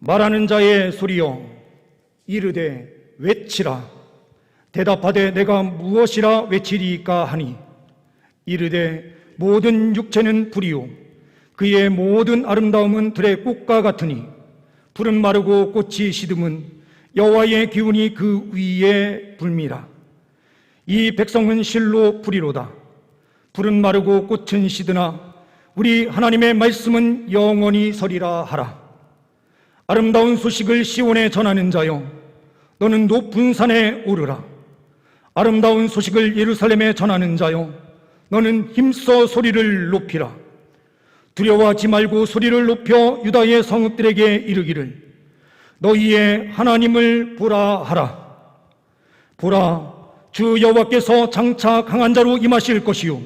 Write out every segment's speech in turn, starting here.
말하는 자의 소리여 이르되 외치라. 대답하되 내가 무엇이라 외치리까 하니 이르되 모든 육체는 불이요 그의 모든 아름다움은 들의 꽃과 같으니 풀은 마르고 꽃이 시듬은 여호와의 기운이 그 위에 불미라. 이 백성은 실로 불이로다. 풀은 마르고 꽃은 시드나 우리 하나님의 말씀은 영원히 서리라 하라. 아름다운 소식을 시온에 전하는 자여 너는 높은 산에 오르라. 아름다운 소식을 예루살렘에 전하는 자여 너는 힘써 소리를 높이라. 두려워하지 말고 소리를 높여 유다의 성읍들에게 이르기를 너희의 하나님을 보라 하라. 보라, 주 여호와께서 장차 강한 자로 임하실 것이요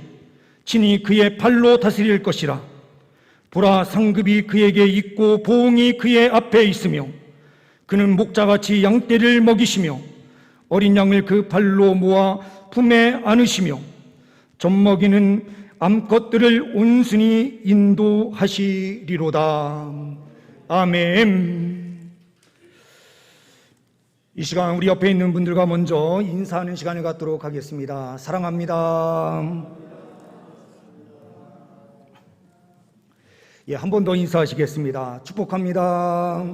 친히 그의 팔로 다스릴 것이라. 보라, 상급이 그에게 있고 보응이 그의 앞에 있으며 그는 목자같이 양떼를 먹이시며 어린 양을 그 발로 모아 품에 안으시며 젖먹이는 암컷들을 온순히 인도하시리로다. 아멘. 이 시간 우리 옆에 있는 분들과 먼저 인사하는 시간을 갖도록 하겠습니다. 사랑합니다. 한 번 더 인사하시겠습니다. 축복합니다.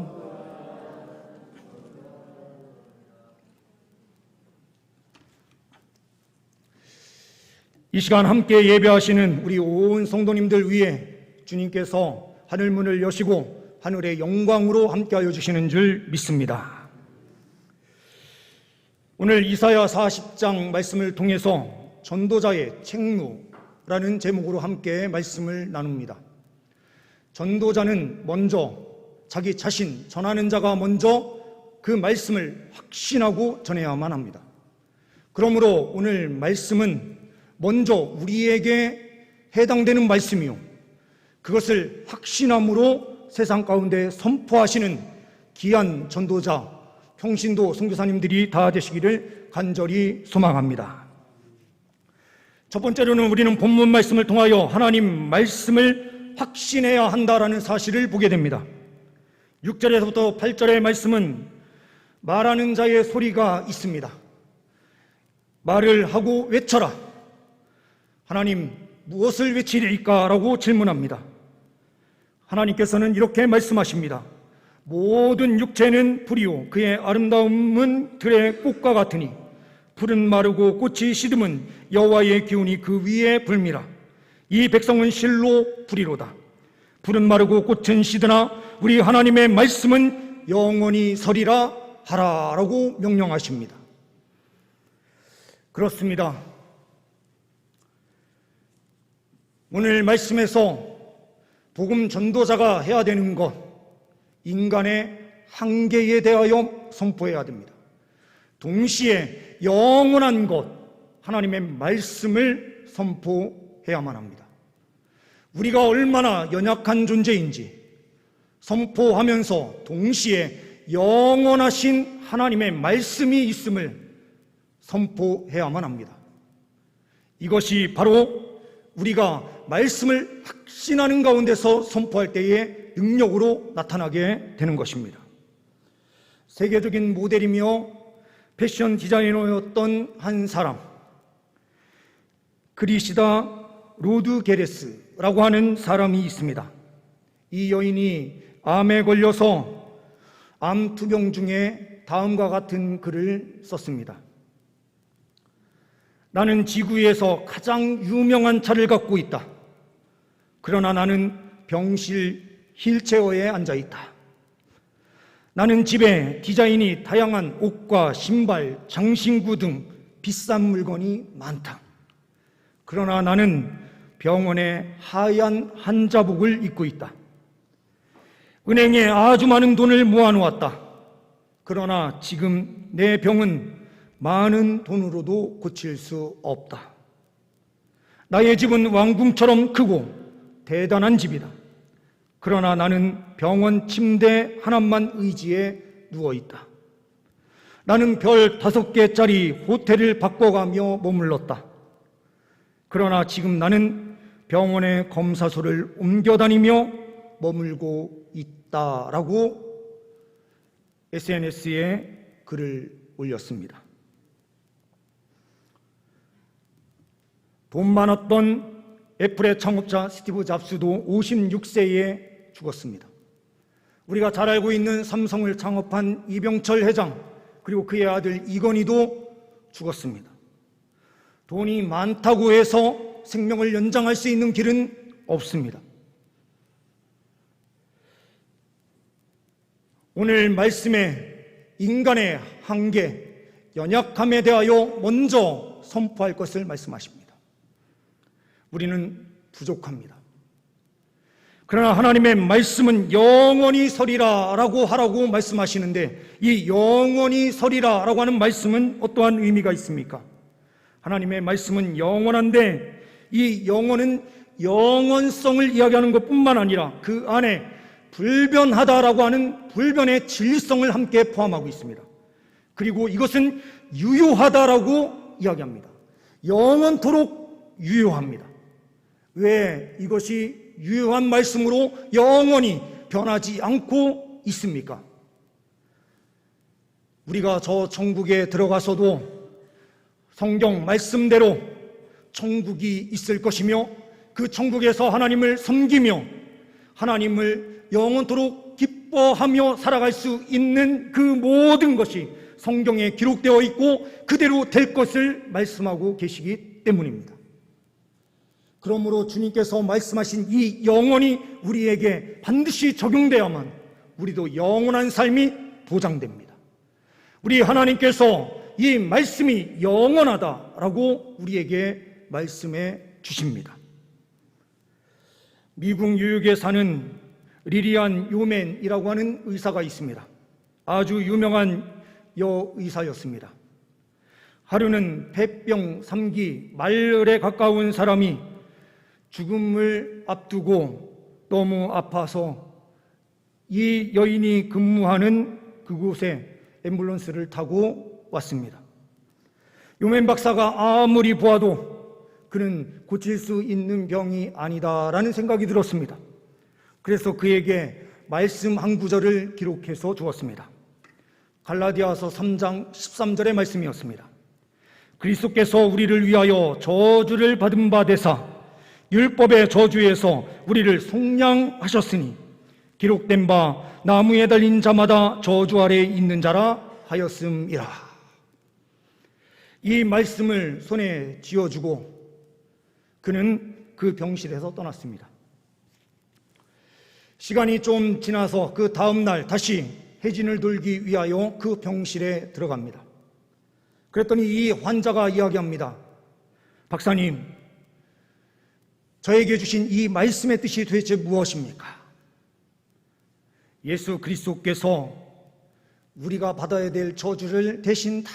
이 시간 함께 예배하시는 우리 온 성도님들 위해 주님께서 하늘문을 여시고 하늘의 영광으로 함께하여 주시는 줄 믿습니다. 오늘 이사야 40장 말씀을 통해서 전도자의 책무라는 제목으로 함께 말씀을 나눕니다. 전도자는 먼저 자기 자신, 전하는 자가 먼저 그 말씀을 확신하고 전해야만 합니다. 그러므로 오늘 말씀은 먼저 우리에게 해당되는 말씀이요 그것을 확신함으로 세상 가운데 선포하시는 귀한 전도자, 평신도 선교사님들이 다 되시기를 간절히 소망합니다. 첫 번째로는 우리는 본문 말씀을 통하여 하나님 말씀을 확신해야 한다라는 사실을 보게 됩니다. 6절에서부터 8절의 말씀은 말하는 자의 소리가 있습니다. 말을 하고 외쳐라. 하나님, 무엇을 외치리까? 라고 질문합니다. 하나님께서는 이렇게 말씀하십니다. 모든 육체는 불이요 그의 아름다움은 들의 꽃과 같으니 풀은 마르고 꽃이 시듬은 여호와의 기운이 그 위에 불미라. 이 백성은 실로 불이로다. 풀은 마르고 꽃은 시드나 우리 하나님의 말씀은 영원히 서리라 하라 라고 명령하십니다. 그렇습니다. 오늘 말씀에서 복음 전도자가 해야 되는 것, 인간의 한계에 대하여 선포해야 됩니다. 동시에 영원한 것, 하나님의 말씀을 선포해야만 합니다. 우리가 얼마나 연약한 존재인지 선포하면서 동시에 영원하신 하나님의 말씀이 있음을 선포해야만 합니다. 이것이 바로 우리가 말씀을 확신하는 가운데서 선포할 때의 능력으로 나타나게 되는 것입니다. 세계적인 모델이며 패션 디자이너였던 한 사람, 그리시다 로드게레스라고 하는 사람이 있습니다. 이 여인이 암에 걸려서 암 투병 중에 다음과 같은 글을 썼습니다. 나는 지구에서 가장 유명한 차를 갖고 있다. 그러나 나는 병실 휠체어에 앉아 있다. 나는 집에 디자인이 다양한 옷과 신발, 장신구 등 비싼 물건이 많다. 그러나 나는 병원에 하얀 환자복을 입고 있다. 은행에 아주 많은 돈을 모아놓았다. 그러나 지금 내 병은 많은 돈으로도 고칠 수 없다. 나의 집은 왕궁처럼 크고 대단한 집이다. 그러나 나는 병원 침대 하나만 의지해 누워있다. 나는 별 5개짜리 호텔을 바꿔가며 머물렀다. 그러나 지금 나는 병원의 검사소를 옮겨다니며 머물고 있다라고 SNS에 글을 올렸습니다. 돈 많았던 애플의 창업자 스티브 잡스도 56세에 죽었습니다. 우리가 잘 알고 있는 삼성을 창업한 이병철 회장, 그리고 그의 아들 이건희도 죽었습니다. 돈이 많다고 해서 생명을 연장할 수 있는 길은 없습니다. 오늘 말씀에 인간의 한계, 연약함에 대하여 먼저 선포할 것을 말씀하십니다. 우리는 부족합니다. 그러나 하나님의 말씀은 영원히 서리라 라고 하라고 말씀하시는데, 이 영원히 서리라 라고 하는 말씀은 어떠한 의미가 있습니까? 하나님의 말씀은 영원한데, 이 영원은 영원성을 이야기하는 것뿐만 아니라 그 안에 불변하다라고 하는 불변의 진리성을 함께 포함하고 있습니다. 그리고 이것은 유효하다라고 이야기합니다. 영원토록 유효합니다. 왜 이것이 유효한 말씀으로 영원히 변하지 않고 있습니까? 우리가 저 천국에 들어가서도 성경 말씀대로 천국이 있을 것이며, 그 천국에서 하나님을 섬기며 하나님을 영원토록 기뻐하며 살아갈 수 있는 그 모든 것이 성경에 기록되어 있고 그대로 될 것을 말씀하고 계시기 때문입니다. 그러므로 주님께서 말씀하신 이 영원이 우리에게 반드시 적용되어야만 우리도 영원한 삶이 보장됩니다. 우리 하나님께서 이 말씀이 영원하다라고 우리에게 말씀해 주십니다. 미국 뉴욕에 사는 리리안 요맨이라고 하는 의사가 있습니다. 아주 유명한 여의사였습니다. 하루는 폐병 3기 말년에 가까운 사람이 죽음을 앞두고 너무 아파서 이 여인이 근무하는 그곳에 앰뷸런스를 타고 왔습니다. 요맨 박사가 아무리 보아도 그는 고칠 수 있는 병이 아니다라는 생각이 들었습니다. 그래서 그에게 말씀 한 구절을 기록해서 주었습니다. 갈라디아서 3장 13절의 말씀이었습니다. 그리스도께서 우리를 위하여 저주를 받은 바 되사 율법의 저주에서 우리를 속량하셨으니 기록된 바 나무에 달린 자마다 저주 아래에 있는 자라 하였음이라. 이 말씀을 손에 쥐어주고 그는 그 병실에서 떠났습니다. 시간이 좀 지나서 그 다음 날 다시 해진을 돌기 위하여 그 병실에 들어갑니다. 그랬더니 이 환자가 이야기합니다. 박사님, 저에게 주신 이 말씀의 뜻이 도대체 무엇입니까? 예수 그리스도께서 우리가 받아야 될 저주를 대신 다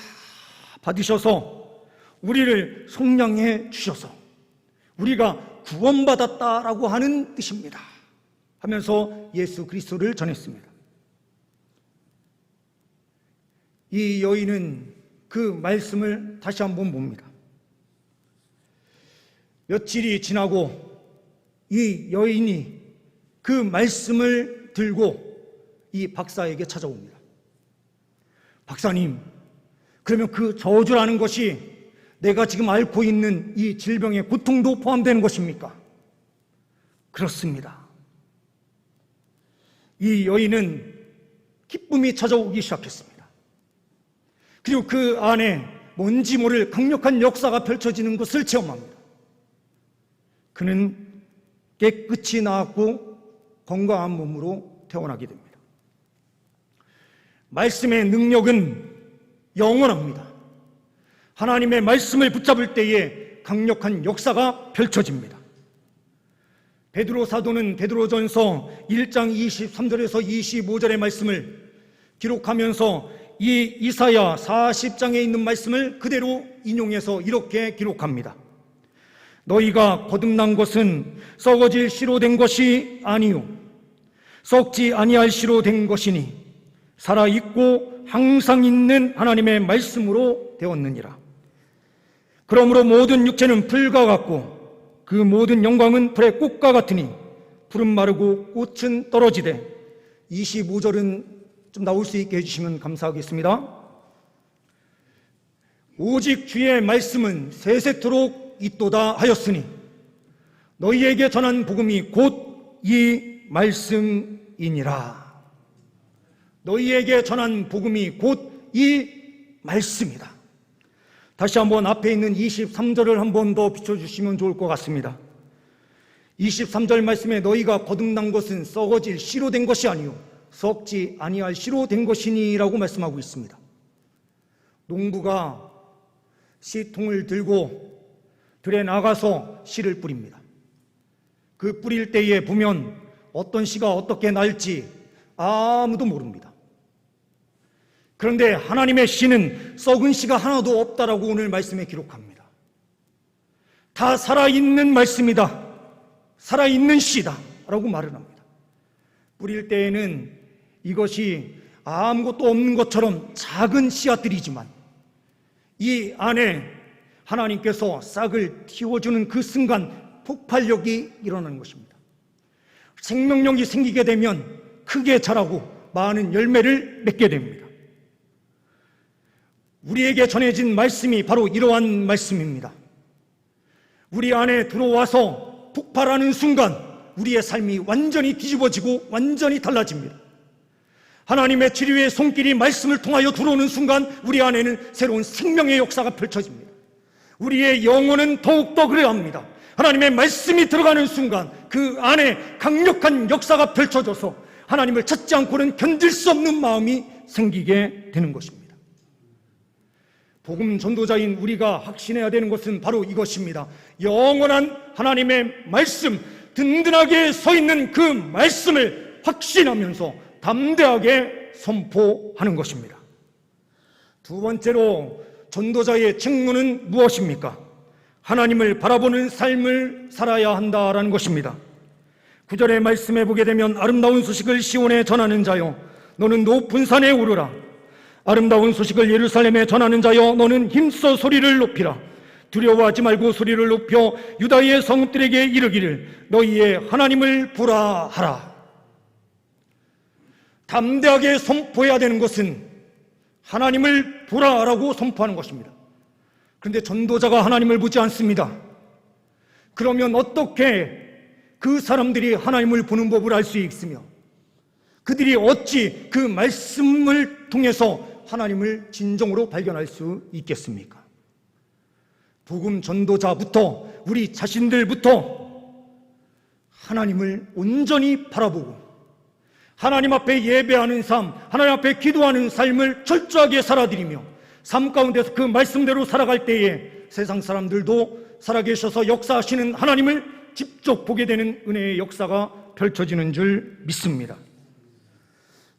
받으셔서 우리를 속량해 주셔서 우리가 구원받았다라고 하는 뜻입니다 하면서 예수 그리스도를 전했습니다. 이 여인은 그 말씀을 다시 한번 봅니다. 며칠이 지나고 이 여인이 그 말씀을 들고 이 박사에게 찾아옵니다. 박사님, 그러면 그 저주라는 것이 내가 지금 앓고 있는 이 질병의 고통도 포함되는 것입니까? 그렇습니다. 이 여인은 기쁨이 찾아오기 시작했습니다. 그리고 그 안에 뭔지 모를 강력한 역사가 펼쳐지는 것을 체험합니다. 그는 깨끗이 나았고 건강한 몸으로 태어나게 됩니다. 말씀의 능력은 영원합니다. 하나님의 말씀을 붙잡을 때에 강력한 역사가 펼쳐집니다. 베드로 사도는 베드로전서 1장 23절에서 25절의 말씀을 기록하면서 이 이사야 40장에 있는 말씀을 그대로 인용해서 이렇게 기록합니다. 너희가 거듭난 것은 썩어질 씨로 된 것이 아니요 썩지 아니할 씨로 된 것이니 살아있고 항상 있는 하나님의 말씀으로 되었느니라. 그러므로 모든 육체는 풀과 같고 그 모든 영광은 풀의 꽃과 같으니 풀은 마르고 꽃은 떨어지되 25절은 좀 나올 수 있게 해주시면 감사하겠습니다. 오직 주의 말씀은 세세토록 있도다 하였으니 너희에게 전한 복음이 곧 이 말씀이니라. 너희에게 전한 복음이 곧 이 말씀이다. 다시 한번 앞에 있는 23절을 한 번 더 비춰주시면 좋을 것 같습니다. 23절 말씀에 너희가 거듭난 것은 썩어질 씨로 된 것이 아니요 썩지 아니할 씨로 된 것이니 라고 말씀하고 있습니다. 농부가 씨통을 들고 들에 나가서 씨를 뿌립니다. 그 뿌릴 때에 보면 어떤 씨가 어떻게 날지 아무도 모릅니다. 그런데 하나님의 씨는 썩은 씨가 하나도 없다라고 오늘 말씀에 기록합니다. 다 살아있는 말씀이다. 살아있는 씨다 라고 말을 합니다. 뿌릴 때에는 이것이 아무것도 없는 것처럼 작은 씨앗들이지만 이 안에 하나님께서 싹을 틔워주는 그 순간 폭발력이 일어나는 것입니다. 생명력이 생기게 되면 크게 자라고 많은 열매를 맺게 됩니다. 우리에게 전해진 말씀이 바로 이러한 말씀입니다. 우리 안에 들어와서 폭발하는 순간 우리의 삶이 완전히 뒤집어지고 완전히 달라집니다. 하나님의 치료의 손길이 말씀을 통하여 들어오는 순간 우리 안에는 새로운 생명의 역사가 펼쳐집니다. 우리의 영혼은 더욱더 그래야 합니다. 하나님의 말씀이 들어가는 순간 그 안에 강력한 역사가 펼쳐져서 하나님을 찾지 않고는 견딜 수 없는 마음이 생기게 되는 것입니다. 복음 전도자인 우리가 확신해야 되는 것은 바로 이것입니다. 영원한 하나님의 말씀, 든든하게 서 있는 그 말씀을 확신하면서 담대하게 선포하는 것입니다. 두 번째로 전도자의 책무는 무엇입니까? 하나님을 바라보는 삶을 살아야 한다라는 것입니다. 9절의 말씀에 보게 되면 아름다운 소식을 시온에 전하는 자여 너는 높은 산에 오르라. 아름다운 소식을 예루살렘에 전하는 자여 너는 힘써 소리를 높이라. 두려워하지 말고 소리를 높여 유다의 성읍들에게 이르기를 너희의 하나님을 보라 하라. 담대하게 선포해야 되는 것은 하나님을 보라라고 선포하는 것입니다. 그런데 전도자가 하나님을 보지 않습니다. 그러면 어떻게 그 사람들이 하나님을 보는 법을 알 수 있으며 그들이 어찌 그 말씀을 통해서 하나님을 진정으로 발견할 수 있겠습니까? 복음 전도자부터 우리 자신들부터 하나님을 온전히 바라보고 하나님 앞에 예배하는 삶, 하나님 앞에 기도하는 삶을 철저하게 살아들이며 삶 가운데서 그 말씀대로 살아갈 때에 세상 사람들도 살아계셔서 역사하시는 하나님을 직접 보게 되는 은혜의 역사가 펼쳐지는 줄 믿습니다.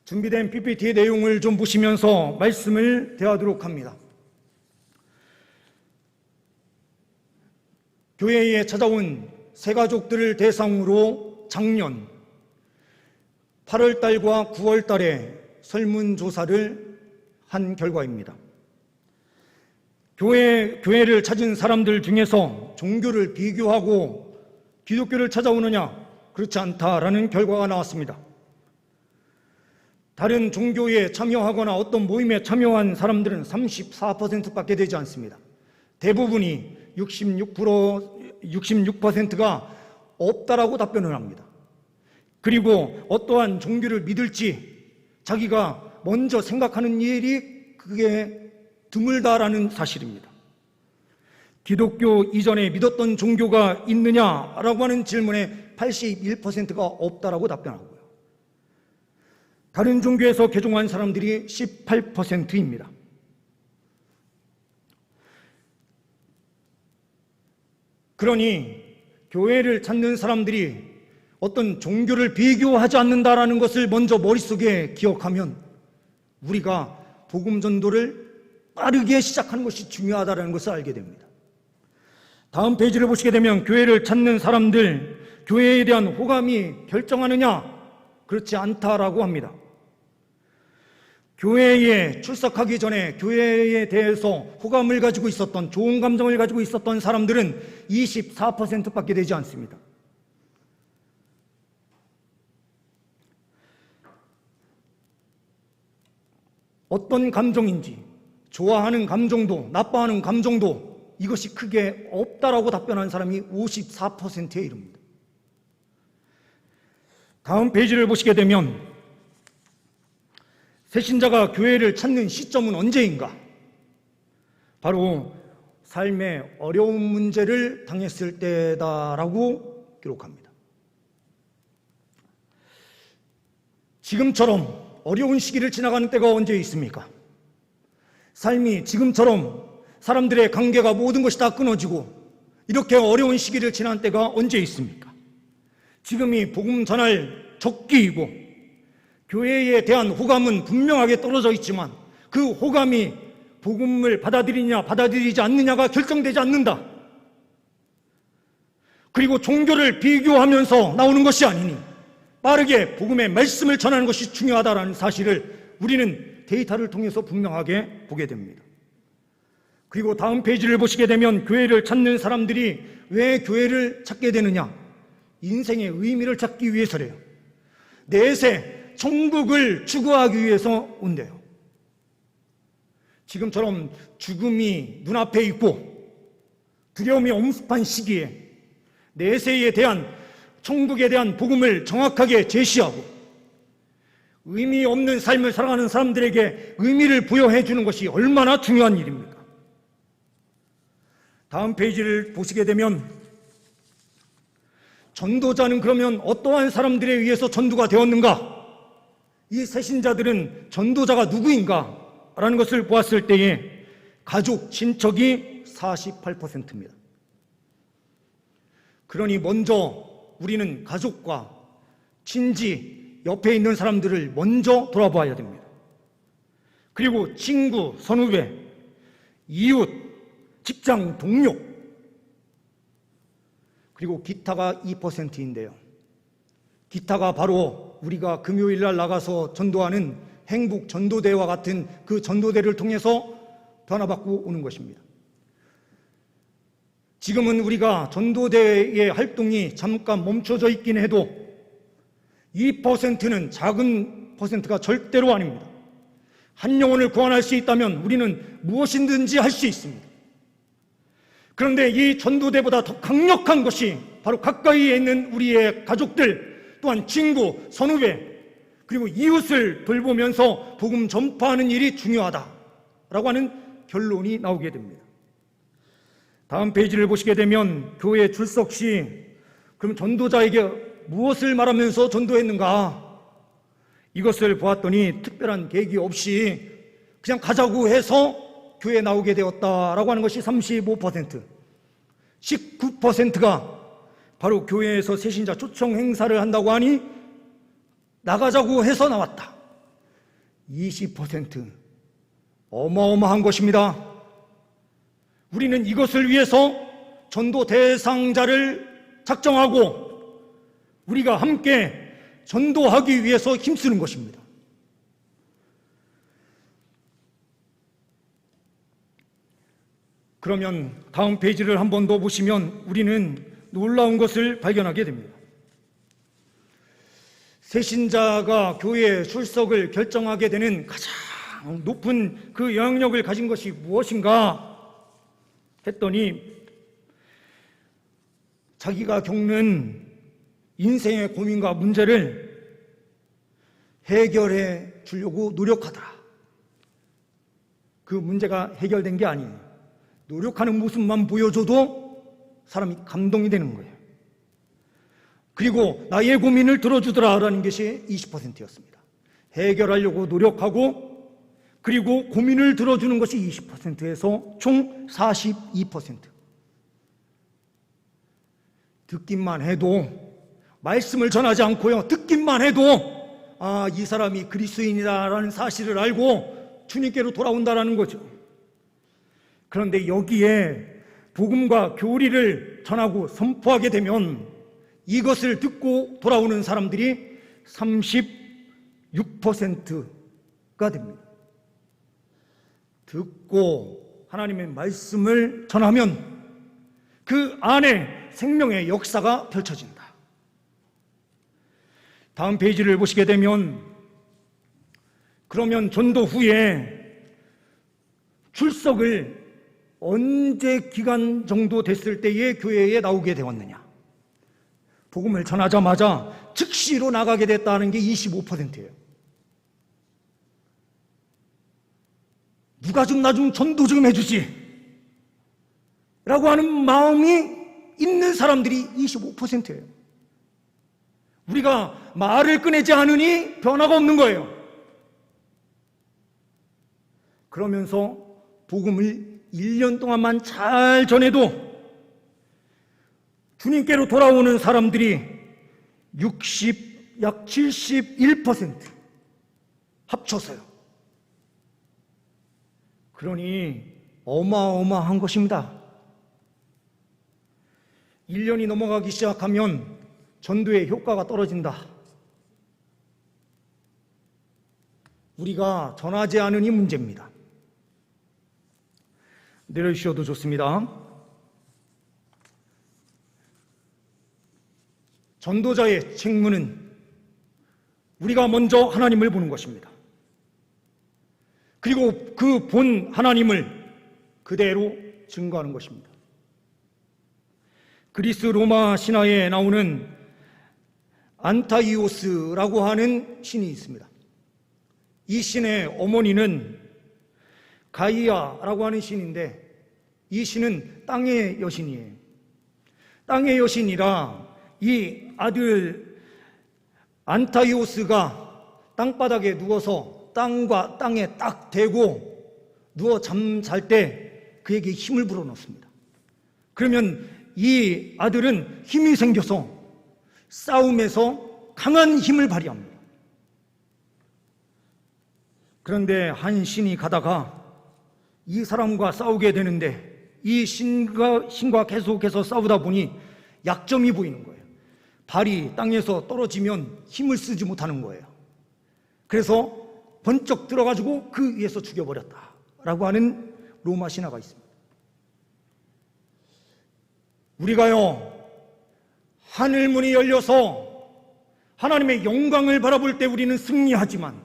준비된 PPT의 내용을 좀 보시면서 말씀을 대하도록 합니다. 교회에 찾아온 새가족들을 대상으로 작년 8월 달과 9월 달에 설문조사를 한 결과입니다. 교회를 찾은 사람들 중에서 종교를 비교하고 기독교를 찾아오느냐? 그렇지 않다라는 결과가 나왔습니다. 다른 종교에 참여하거나 어떤 모임에 참여한 사람들은 34%밖에 되지 않습니다. 대부분이 66%가 없다라고 답변을 합니다. 그리고 어떠한 종교를 믿을지 자기가 먼저 생각하는 일이 그게 드물다라는 사실입니다. 기독교 이전에 믿었던 종교가 있느냐라고 하는 질문에 81%가 없다라고 답변하고요. 다른 종교에서 개종한 사람들이 18%입니다. 그러니 교회를 찾는 사람들이 어떤 종교를 비교하지 않는다라는 것을 먼저 머릿속에 기억하면 우리가 복음 전도를 빠르게 시작하는 것이 중요하다는 것을 알게 됩니다. 다음 페이지를 보시게 되면 교회를 찾는 사람들, 교회에 대한 호감이 결정하느냐? 그렇지 않다라고 합니다. 교회에 출석하기 전에 교회에 대해서 호감을 가지고 있었던, 좋은 감정을 가지고 있었던 사람들은 24%밖에 되지 않습니다. 어떤 감정인지, 좋아하는 감정도 나빠하는 감정도 이것이 크게 없다라고 답변한 사람이 54%에 이릅니다. 다음 페이지를 보시게 되면 새신자가 교회를 찾는 시점은 언제인가? 바로 삶의 어려운 문제를 당했을 때다라고 기록합니다. 지금처럼 어려운 시기를 지나가는 때가 언제 있습니까? 삶이 지금처럼 사람들의 관계가 모든 것이 다 끊어지고 이렇게 어려운 시기를 지난 때가 언제 있습니까? 지금이 복음 전할 적기이고 교회에 대한 호감은 분명하게 떨어져 있지만 그 호감이 복음을 받아들이냐 받아들이지 않느냐가 결정되지 않는다. 그리고 종교를 비교하면서 나오는 것이 아니니 빠르게 복음의 말씀을 전하는 것이 중요하다는 사실을 우리는 데이터를 통해서 분명하게 보게 됩니다. 그리고 다음 페이지를 보시게 되면 교회를 찾는 사람들이 왜 교회를 찾게 되느냐? 인생의 의미를 찾기 위해서래요. 내세 천국을 추구하기 위해서 온대요. 지금처럼 죽음이 눈앞에 있고 두려움이 엄습한 시기에 내세에 대한 천국에 대한 복음을 정확하게 제시하고 의미 없는 삶을 살아가는 사람들에게 의미를 부여해 주는 것이 얼마나 중요한 일입니까? 다음 페이지를 보시게 되면 전도자는 그러면 어떠한 사람들에 의해서 전도가 되었는가? 이 새신자들은 전도자가 누구인가? 라는 것을 보았을 때에 가족, 친척이 48%입니다. 그러니 먼저 우리는 가족과 친지, 옆에 있는 사람들을 먼저 돌아봐야 됩니다. 그리고 친구, 선후배, 이웃, 직장 동료, 그리고 기타가 2%인데요. 기타가 바로 우리가 금요일 날 나가서 전도하는 행복 전도대와 같은 그 전도대를 통해서 변화받고 오는 것입니다. 지금은 우리가 전도대의 활동이 잠깐 멈춰져 있긴 해도 2%는 작은 퍼센트가 절대로 아닙니다. 한 영혼을 구원할 수 있다면 우리는 무엇이든지 할 수 있습니다. 그런데 이 전도대보다 더 강력한 것이 바로 가까이에 있는 우리의 가족들, 또한 친구, 선후배, 그리고 이웃을 돌보면서 복음 전파하는 일이 중요하다라고 하는 결론이 나오게 됩니다. 다음 페이지를 보시게 되면 교회 출석 시 그럼 전도자에게 무엇을 말하면서 전도했는가? 이것을 보았더니 특별한 계기 없이 그냥 가자고 해서 교회에 나오게 되었다라고 하는 것이 35%, 19%가 바로 교회에서 새신자 초청 행사를 한다고 하니 나가자고 해서 나왔다. 20% 어마어마한 것입니다. 우리는 이것을 위해서 전도 대상자를 작정하고 우리가 함께 전도하기 위해서 힘쓰는 것입니다. 그러면 다음 페이지를 한 번 더 보시면 우리는 놀라운 것을 발견하게 됩니다. 새신자가 교회에 출석을 결정하게 되는 가장 높은 그 영향력을 가진 것이 무엇인가 했더니 자기가 겪는 인생의 고민과 문제를 해결해 주려고 노력하더라. 그 문제가 해결된 게 아니에요. 노력하는 모습만 보여줘도 사람이 감동이 되는 거예요. 그리고 나의 고민을 들어주더라라는 것이 20%였습니다. 해결하려고 노력하고 그리고 고민을 들어주는 것이 20%에서 총 42%. 듣기만 해도, 말씀을 전하지 않고요, 듣기만 해도 이 사람이 그리스도인이다라는 사실을 알고 주님께로 돌아온다라는 거죠. 그런데 여기에 복음과 교리를 전하고 선포하게 되면 이것을 듣고 돌아오는 사람들이 36%가 됩니다. 듣고 하나님의 말씀을 전하면 그 안에 생명의 역사가 펼쳐진다. 다음 페이지를 보시게 되면 그러면 전도 후에 출석을 언제 기간 정도 됐을 때에 교회에 나오게 되었느냐? 복음을 전하자마자 즉시로 나가게 됐다는 게 25%예요. 누가 좀 나 좀 전도 좀 해주지 라고 하는 마음이 있는 사람들이 25%예요. 우리가 말을 꺼내지 않으니 변화가 없는 거예요. 그러면서 복음을 1년 동안만 잘 전해도 주님께로 돌아오는 사람들이 약 71% 합쳐서요. 그러니 어마어마한 것입니다. 1년이 넘어가기 시작하면 전도의 효과가 떨어진다. 우리가 전하지 않으니 문제입니다. 내려주셔도 좋습니다. 전도자의 책무는 우리가 먼저 하나님을 보는 것입니다. 그리고 그 본 하나님을 그대로 증거하는 것입니다. 그리스 로마 신화에 나오는 안타이오스라고 하는 신이 있습니다. 이 신의 어머니는 가이아라고 하는 신인데, 이 신은 땅의 여신이에요. 땅의 여신이라 이 아들 안타이오스가 땅바닥에 누워서 땅과 땅에 딱 대고 누워 잠잘 때 그에게 힘을 불어넣습니다. 그러면 이 아들은 힘이 생겨서 싸움에서 강한 힘을 발휘합니다. 그런데 한 신이 가다가 이 사람과 싸우게 되는데, 이 신과 계속해서 싸우다 보니 약점이 보이는 거예요. 발이 땅에서 떨어지면 힘을 쓰지 못하는 거예요. 그래서 번쩍 들어가지고 그 위에서 죽여버렸다라고 하는 로마 신화가 있습니다. 우리가요, 하늘문이 열려서 하나님의 영광을 바라볼 때 우리는 승리하지만,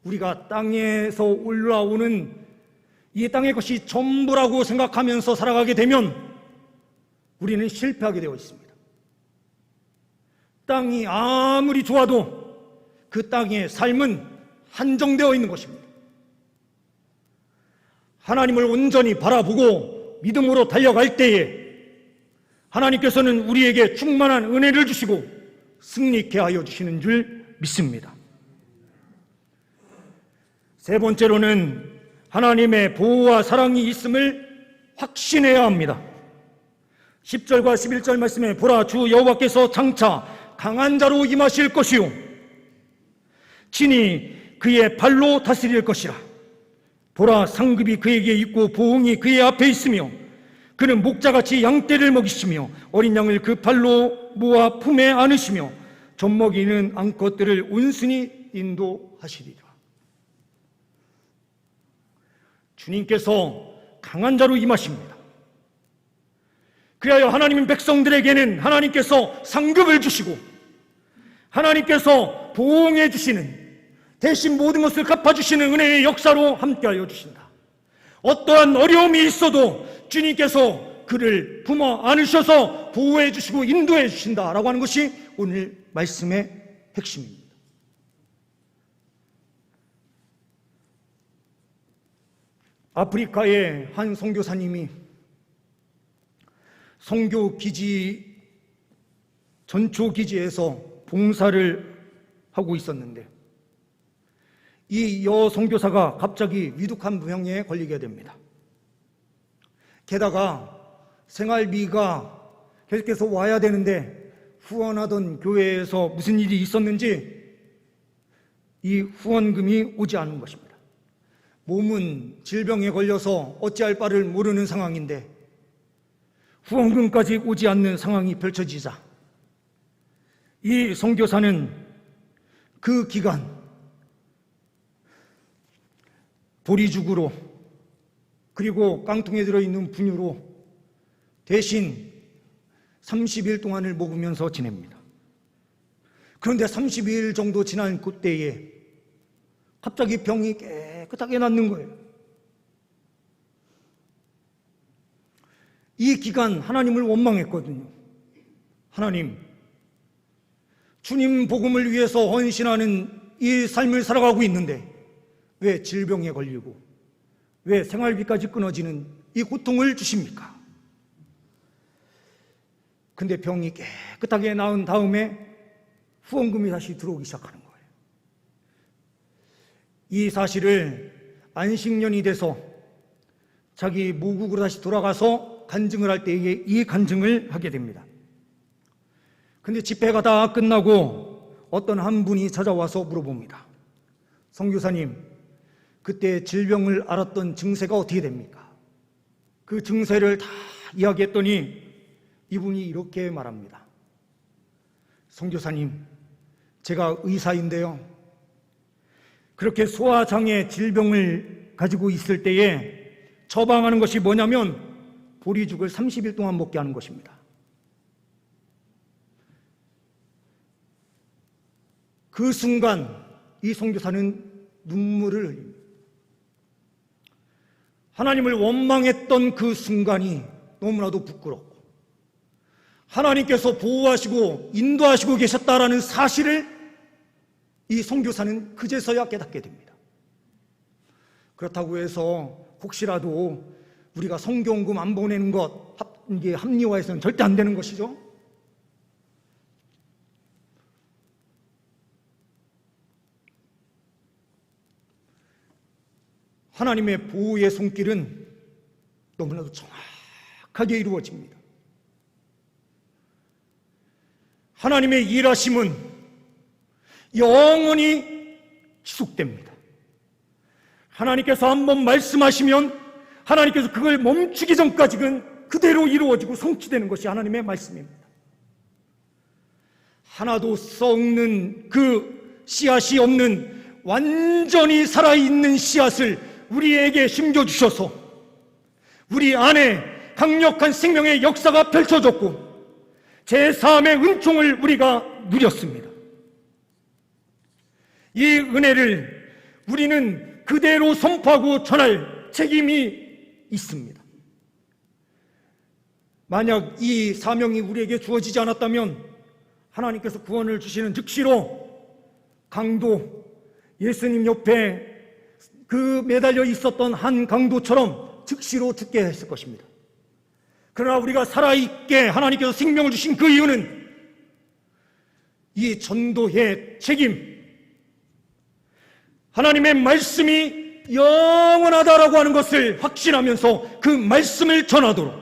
우리가 땅에서 올라오는 이 땅의 것이 전부라고 생각하면서 살아가게 되면 우리는 실패하게 되어 있습니다. 땅이 아무리 좋아도 그 땅의 삶은 한정되어 있는 것입니다. 하나님을 온전히 바라보고 믿음으로 달려갈 때에 하나님께서는 우리에게 충만한 은혜를 주시고 승리케 하여 주시는 줄 믿습니다. 세 번째로는 하나님의 보호와 사랑이 있음을 확신해야 합니다. 10절과 11절 말씀에 보라, 주 여호와께서 장차 강한 자로 임하실 것이요 친히 그의 발로 다스릴 것이라. 보라, 상급이 그에게 있고 보응이 그의 앞에 있으며 그는 목자같이 양떼를 먹이시며 어린 양을 그 발로 모아 품에 안으시며 젖먹이는 암컷들을 온순히 인도하시리라. 주님께서 강한 자로 임하십니다. 그리하여 하나님의 백성들에게는 하나님께서 상급을 주시고 하나님께서 보응해 주시는, 대신 모든 것을 갚아주시는 은혜의 역사로 함께하여 주신다. 어떠한 어려움이 있어도 주님께서 그를 품어 안으셔서 보호해 주시고 인도해 주신다라고 하는 것이 오늘 말씀의 핵심입니다. 아프리카의 한 선교사님이 선교기지, 전초기지에서 봉사를 하고 있었는데 이 여선교사가 갑자기 위독한 부병에 걸리게 됩니다. 게다가 생활비가 계속해서 와야 되는데 후원하던 교회에서 무슨 일이 있었는지 이 후원금이 오지 않은 것입니다. 몸은 질병에 걸려서 어찌할 바를 모르는 상황인데 후원금까지 오지 않는 상황이 펼쳐지자 이 선교사는 그 기간 보리죽으로 그리고 깡통에 들어있는 분유로 대신 30일 동안을 먹으면서 지냅니다. 그런데 30일 정도 지난 그때에 갑자기 병이 깨끗하게 낫는 거예요. 이 기간 하나님을 원망했거든요. 하나님, 주님 복음을 위해서 헌신하는 이 삶을 살아가고 있는데 왜 질병에 걸리고 왜 생활비까지 끊어지는 이 고통을 주십니까? 근데 병이 깨끗하게 나은 다음에 후원금이 다시 들어오기 시작하는 거예요. 이 사실을 안식년이 돼서 자기 모국으로 다시 돌아가서 간증을 할 때에 이 간증을 하게 됩니다. 근데 집회가 다 끝나고 어떤 한 분이 찾아와서 물어봅니다. 선교사님, 그때 질병을 앓았던 증세가 어떻게 됩니까? 그 증세를 다 이야기했더니 이분이 이렇게 말합니다. 선교사님, 제가 의사인데요, 그렇게 소화장애 질병을 가지고 있을 때에 처방하는 것이 뭐냐면 보리죽을 30일 동안 먹게 하는 것입니다. 그 순간 이 선교사는 눈물을 흘립니다. 하나님을 원망했던 그 순간이 너무나도 부끄럽고 하나님께서 보호하시고 인도하시고 계셨다라는 사실을 이 선교사는 그제서야 깨닫게 됩니다. 그렇다고 해서 혹시라도 우리가 성경금 안 보내는 것 이게 합리화해서는 절대 안 되는 것이죠. 하나님의 보호의 손길은 너무나도 정확하게 이루어집니다. 하나님의 일하심은 영원히 지속됩니다. 하나님께서 한번 말씀하시면 하나님께서 그걸 멈추기 전까지는 그대로 이루어지고 성취되는 것이 하나님의 말씀입니다. 하나도 썩는 그 씨앗이 없는 완전히 살아있는 씨앗을 우리에게 심겨주셔서 우리 안에 강력한 생명의 역사가 펼쳐졌고 제3의 은총을 우리가 누렸습니다. 이 은혜를 우리는 그대로 선포하고 전할 책임이 있습니다. 만약 이 사명이 우리에게 주어지지 않았다면 하나님께서 구원을 주시는 즉시로 강도, 예수님 옆에 그 매달려 있었던 한 강도처럼 즉시로 죽게 했을 것입니다. 그러나 우리가 살아있게 하나님께서 생명을 주신 그 이유는 이 전도의 책임, 하나님의 말씀이 영원하다라고 하는 것을 확신하면서 그 말씀을 전하도록,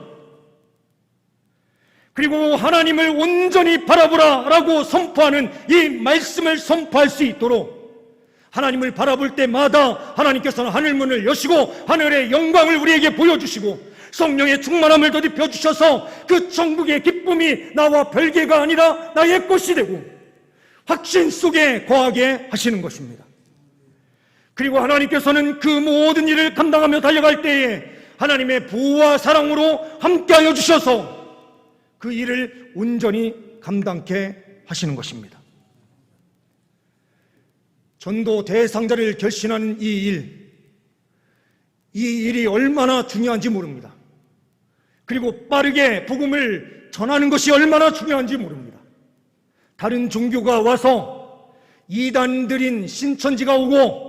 그리고 하나님을 온전히 바라보라 라고 선포하는 이 말씀을 선포할 수 있도록 하나님을 바라볼 때마다 하나님께서는 하늘문을 여시고 하늘의 영광을 우리에게 보여주시고 성령의 충만함을 더입혀 주셔서 그 천국의 기쁨이 나와 별개가 아니라 나의 것이 되고 확신 속에 거하게 하시는 것입니다. 그리고 하나님께서는 그 모든 일을 감당하며 달려갈 때에 하나님의 보호와 사랑으로 함께하여 주셔서 그 일을 온전히 감당케 하시는 것입니다. 전도 대상자를 결신하는 이 일이 얼마나 중요한지 모릅니다. 그리고 빠르게 복음을 전하는 것이 얼마나 중요한지 모릅니다. 다른 종교가 와서 이단들인 신천지가 오고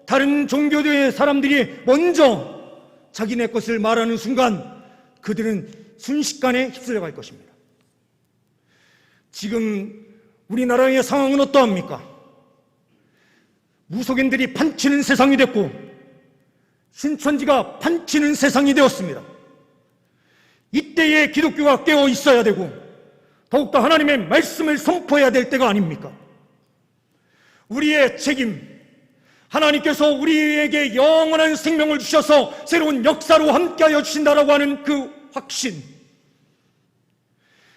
다른 종교의 사람들이 먼저 자기네 것을 말하는 순간 그들은 순식간에 휩쓸려 갈 것입니다. 지금 우리나라의 상황은 어떠합니까? 무속인들이 판치는 세상이 됐고 신천지가 판치는 세상이 되었습니다. 이때에 기독교가 깨어 있어야 되고 더욱더 하나님의 말씀을 선포해야 될 때가 아닙니까? 우리의 책임, 하나님께서 우리에게 영원한 생명을 주셔서 새로운 역사로 함께하여 주신다라고 하는 그 확신,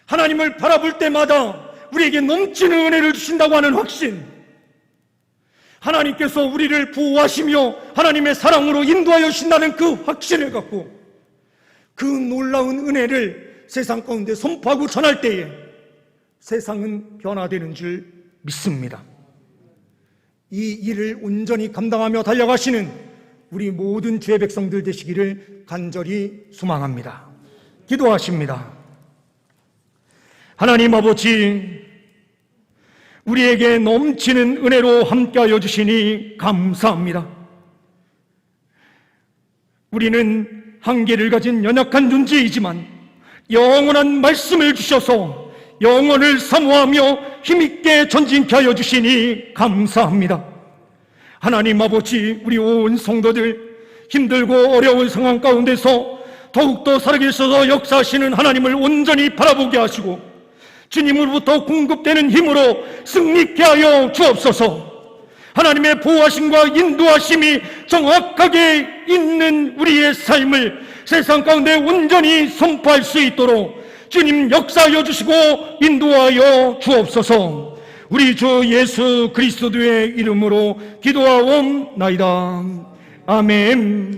하나님을 바라볼 때마다 우리에게 넘치는 은혜를 주신다고 하는 확신, 하나님께서 우리를 보호하시며 하나님의 사랑으로 인도하여 주신다는 그 확신을 갖고 그 놀라운 은혜를 세상 가운데 선포하고 전할 때에 세상은 변화되는 줄 믿습니다. 이 일을 온전히 감당하며 달려가시는 우리 모든 주의 백성들 되시기를 간절히 소망합니다. 기도하십니다. 하나님 아버지, 우리에게 넘치는 은혜로 함께하여 주시니 감사합니다. 우리는 한계를 가진 연약한 존재이지만 영원한 말씀을 주셔서 영혼을 사모하며 힘있게 전진케 하여 주시니 감사합니다. 하나님 아버지, 우리 온 성도들 힘들고 어려운 상황 가운데서 더욱더 살아계셔서 역사하시는 하나님을 온전히 바라보게 하시고 주님으로부터 공급되는 힘으로 승리케 하여 주옵소서. 하나님의 보호하심과 인도하심이 정확하게 있는 우리의 삶을 세상 가운데 온전히 선포할 수 있도록 주님 역사하여 주시고 인도하여 주옵소서. 우리 주 예수 그리스도의 이름으로 기도하옵나이다. 아멘.